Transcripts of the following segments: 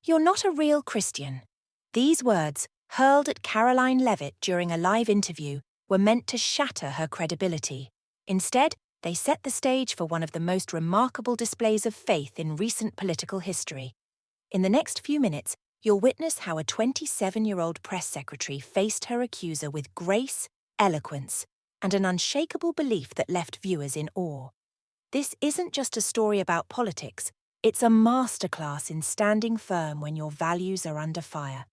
"You're not a real Christian." These words, hurled at Karoline Leavitt during a live interview, were meant to shatter her credibility. Instead, they set the stage for one of the most remarkable displays of faith in recent political history. In the next few minutes, you'll witness how a 27-year-old press secretary faced her accuser with grace, eloquence, and an unshakable belief that left viewers in awe. This isn't just a story about politics, it's a masterclass in standing firm when your values are under fire.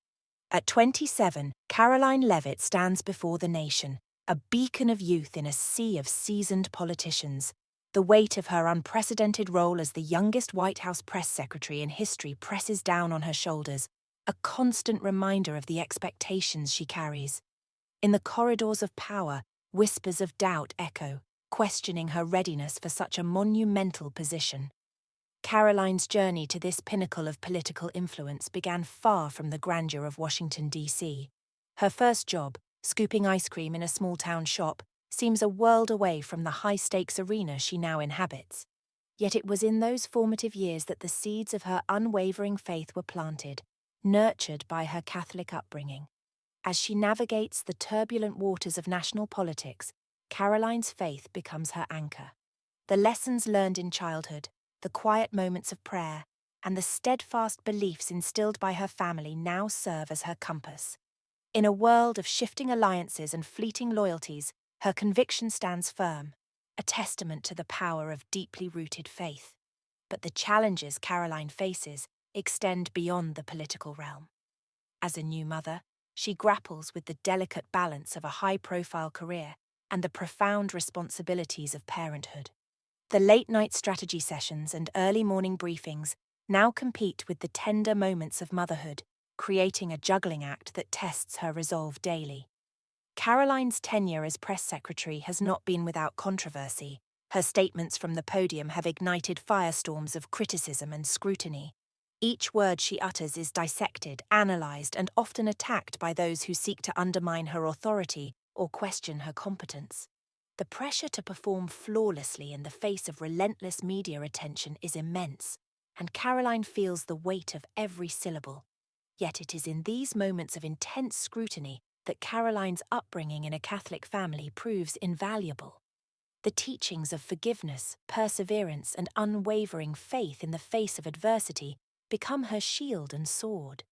At 27, Karoline Leavitt stands before the nation, a beacon of youth in a sea of seasoned politicians. The weight of her unprecedented role as the youngest White House press secretary in history presses down on her shoulders, a constant reminder of the expectations she carries. In the corridors of power, whispers of doubt echo, questioning her readiness for such a monumental position. Karoline's journey to this pinnacle of political influence began far from the grandeur of Washington, D.C. Her first job, scooping ice cream in a small-town shop, seems a world away from the high-stakes arena she now inhabits. Yet it was in those formative years that the seeds of her unwavering faith were planted, nurtured by her Catholic upbringing. As she navigates the turbulent waters of national politics, Karoline's faith becomes her anchor. The lessons learned in childhood, the quiet moments of prayer, and the steadfast beliefs instilled by her family now serve as her compass. In a world of shifting alliances and fleeting loyalties, her conviction stands firm, a testament to the power of deeply rooted faith. But the challenges Karoline faces extend beyond the political realm. As a new mother, she grapples with the delicate balance of a high-profile career and the profound responsibilities of parenthood. The late-night strategy sessions and early morning briefings now compete with the tender moments of motherhood, creating a juggling act that tests her resolve daily. Karoline's tenure as press secretary has not been without controversy. Her statements from the podium have ignited firestorms of criticism and scrutiny. Each word she utters is dissected, analysed, and often attacked by those who seek to undermine her authority or question her competence. The pressure to perform flawlessly in the face of relentless media attention is immense, and Karoline feels the weight of every syllable. Yet it is in these moments of intense scrutiny that Karoline's upbringing in a Catholic family proves invaluable. The teachings of forgiveness, perseverance, and unwavering faith in the face of adversity become her shield and sword.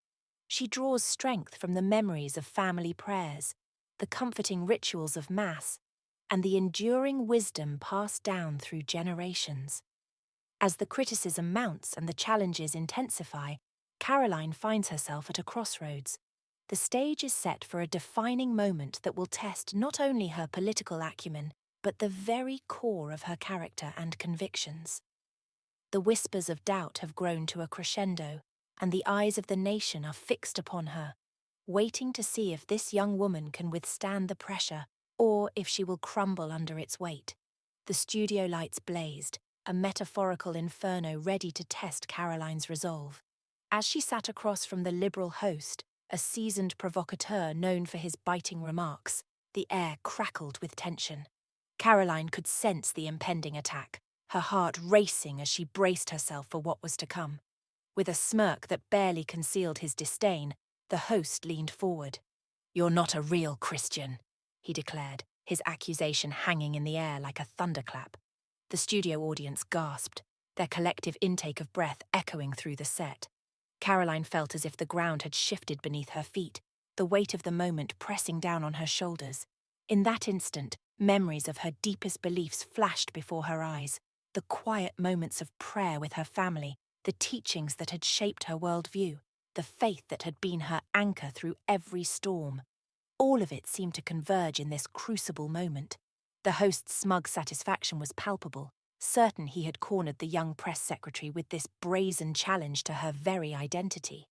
She draws strength from the memories of family prayers, the comforting rituals of Mass, and the enduring wisdom passed down through generations. As the criticism mounts and the challenges intensify, Karoline finds herself at a crossroads. The stage is set for a defining moment that will test not only her political acumen, but the very core of her character and convictions. The whispers of doubt have grown to a crescendo, and the eyes of the nation are fixed upon her, waiting to see if this young woman can withstand the pressure or if she will crumble under its weight. The studio lights blazed, a metaphorical inferno ready to test Karoline's resolve. As she sat across from the liberal host, a seasoned provocateur known for his biting remarks, the air crackled with tension. Karoline could sense the impending attack, her heart racing as she braced herself for what was to come. With a smirk that barely concealed his disdain, the host leaned forward. "You're not a real Christian," he declared, his accusation hanging in the air like a thunderclap. The studio audience gasped, their collective intake of breath echoing through the set. Karoline felt as if the ground had shifted beneath her feet, the weight of the moment pressing down on her shoulders. In that instant, memories of her deepest beliefs flashed before her eyes, the quiet moments of prayer with her family, the teachings that had shaped her worldview, the faith that had been her anchor through every storm. All of it seemed to converge in this crucible moment. The host's smug satisfaction was palpable, certain he had cornered the young press secretary with this brazen challenge to her very identity.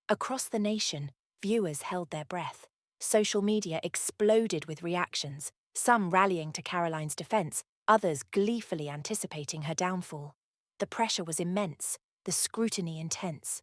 Across the nation, viewers held their breath. Social media exploded with reactions, some rallying to Karoline's defense, others gleefully anticipating her downfall. The pressure was immense, the scrutiny intense.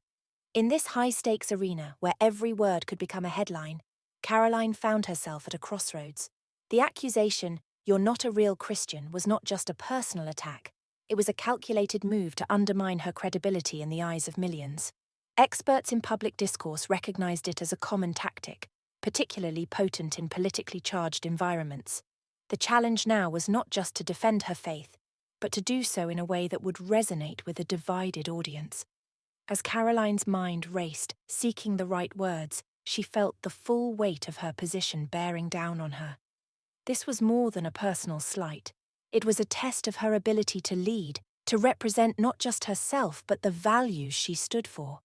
In this high-stakes arena, where every word could become a headline, Karoline found herself at a crossroads. The accusation, "You're not a real Christian," was not just a personal attack. It was a calculated move to undermine her credibility in the eyes of millions. Experts in public discourse recognized it as a common tactic, particularly potent in politically charged environments. The challenge now was not just to defend her faith, but to do so in a way that would resonate with a divided audience. As Karoline's mind raced, seeking the right words, she felt the full weight of her position bearing down on her. This was more than a personal slight. It was a test of her ability to lead, to represent not just herself but the values she stood for.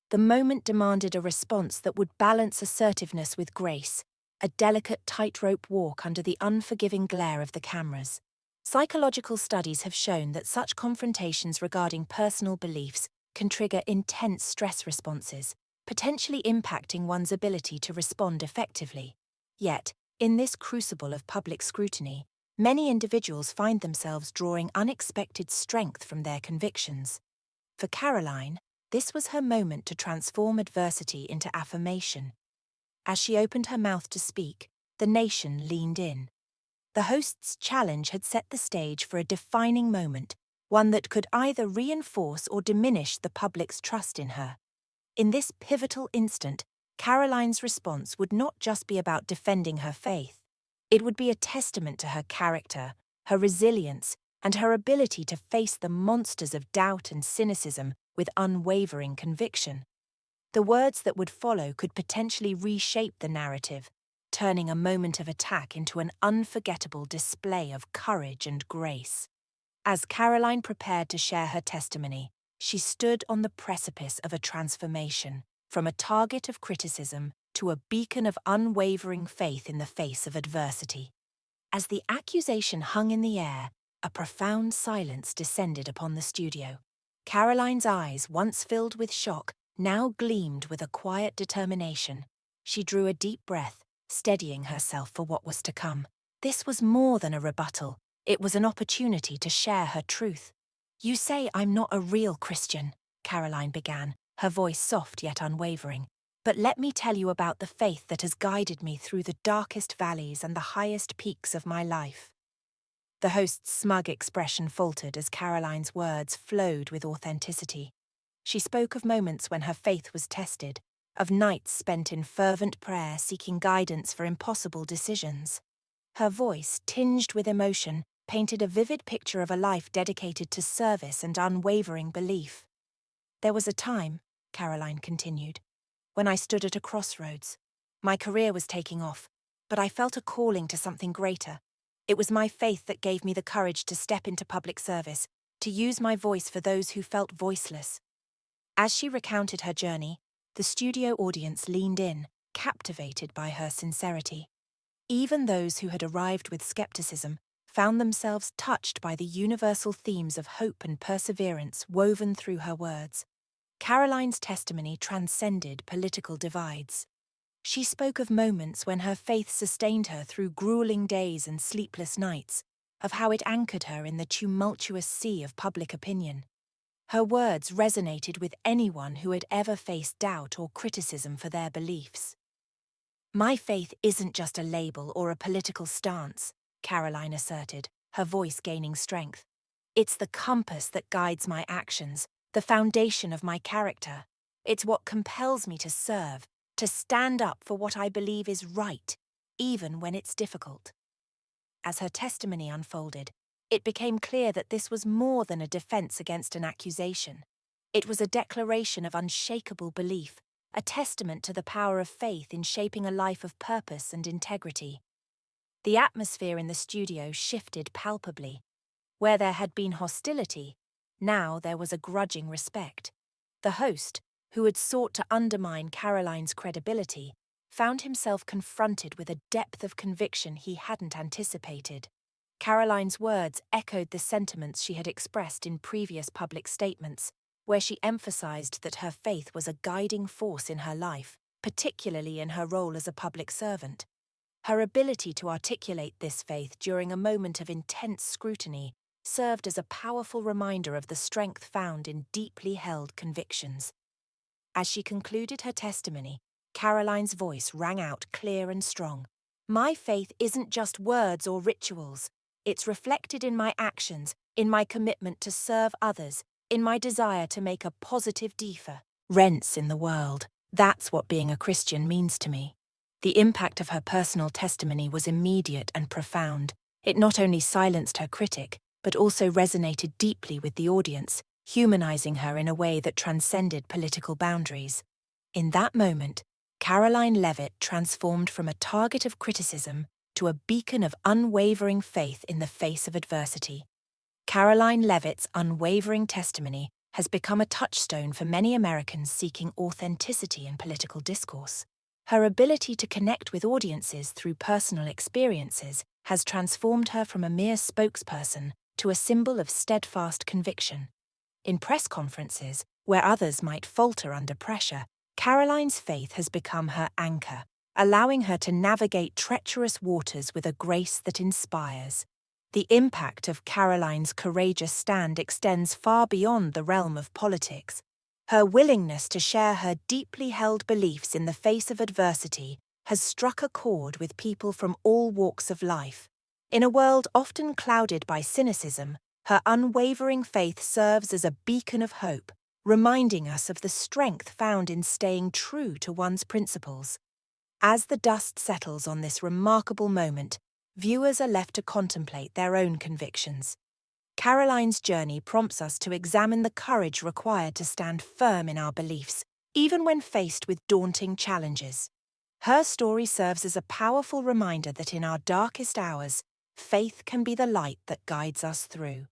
The moment demanded a response that would balance assertiveness with grace, a delicate tightrope walk under the unforgiving glare of the cameras. Psychological studies have shown that such confrontations regarding personal beliefs can trigger intense stress responses, potentially impacting one's ability to respond effectively. Yet, in this crucible of public scrutiny, many individuals find themselves drawing unexpected strength from their convictions. For Karoline, this was her moment to transform adversity into affirmation. As she opened her mouth to speak, the nation leaned in. The host's challenge had set the stage for a defining moment, one that could either reinforce or diminish the public's trust in her. In this pivotal instant, Karoline's response would not just be about defending her faith. It would be a testament to her character, her resilience, and her ability to face the monsters of doubt and cynicism with unwavering conviction. The words that would follow could potentially reshape the narrative, turning a moment of attack into an unforgettable display of courage and grace. As Karoline prepared to share her testimony, she stood on the precipice of a transformation, from a target of criticism to a beacon of unwavering faith in the face of adversity. As the accusation hung in the air, a profound silence descended upon the studio. Karoline's eyes, once filled with shock, now gleamed with a quiet determination. She drew a deep breath, steadying herself for what was to come. This was more than a rebuttal. It was an opportunity to share her truth. "You say I'm not a real Christian," Karoline began, her voice soft yet unwavering. "But let me tell you about the faith that has guided me through the darkest valleys and the highest peaks of my life." The host's smug expression faltered as Karoline's words flowed with authenticity. She spoke of moments when her faith was tested, of nights spent in fervent prayer seeking guidance for impossible decisions. Her voice, tinged with emotion, painted a vivid picture of a life dedicated to service and unwavering belief. "There was a time," Karoline continued, "when I stood at a crossroads. My career was taking off, but I felt a calling to something greater. It was my faith that gave me the courage to step into public service, to use my voice for those who felt voiceless." As she recounted her journey, the studio audience leaned in, captivated by her sincerity. Even those who had arrived with skepticism found themselves touched by the universal themes of hope and perseverance woven through her words. Karoline's testimony transcended political divides. She spoke of moments when her faith sustained her through grueling days and sleepless nights, of how it anchored her in the tumultuous sea of public opinion. Her words resonated with anyone who had ever faced doubt or criticism for their beliefs. "My faith isn't just a label or a political stance," Karoline asserted, her voice gaining strength. "It's the compass that guides my actions, the foundation of my character. It's what compels me to serve, to stand up for what I believe is right, even when it's difficult." As her testimony unfolded, it became clear that this was more than a defense against an accusation. It was a declaration of unshakable belief, a testament to the power of faith in shaping a life of purpose and integrity. The atmosphere in the studio shifted palpably. Where there had been hostility, now there was a grudging respect. The host, who had sought to undermine Karoline's credibility, found himself confronted with a depth of conviction he hadn't anticipated. Karoline's words echoed the sentiments she had expressed in previous public statements, where she emphasized that her faith was a guiding force in her life, particularly in her role as a public servant. Her ability to articulate this faith during a moment of intense scrutiny served as a powerful reminder of the strength found in deeply held convictions. As she concluded her testimony, Karoline's voice rang out clear and strong. "My faith isn't just words or rituals. It's reflected in my actions, in my commitment to serve others, in my desire to make a positive difference." rents in the world. That's what being a Christian means to me. The impact of her personal testimony was immediate and profound. It not only silenced her critic, but also resonated deeply with the audience, humanizing her in a way that transcended political boundaries. In that moment, Karoline Leavitt transformed from a target of criticism to a beacon of unwavering faith in the face of adversity. Karoline Leavitt's unwavering testimony has become a touchstone for many Americans seeking authenticity in political discourse. Her ability to connect with audiences through personal experiences has transformed her from a mere spokesperson to a symbol of steadfast conviction. In press conferences, where others might falter under pressure, Karoline's faith has become her anchor, allowing her to navigate treacherous waters with a grace that inspires. The impact of Karoline's courageous stand extends far beyond the realm of politics. Her willingness to share her deeply held beliefs in the face of adversity has struck a chord with people from all walks of life. In a world often clouded by cynicism, her unwavering faith serves as a beacon of hope, reminding us of the strength found in staying true to one's principles. As the dust settles on this remarkable moment, viewers are left to contemplate their own convictions. Karoline's journey prompts us to examine the courage required to stand firm in our beliefs, even when faced with daunting challenges. Her story serves as a powerful reminder that in our darkest hours, faith can be the light that guides us through.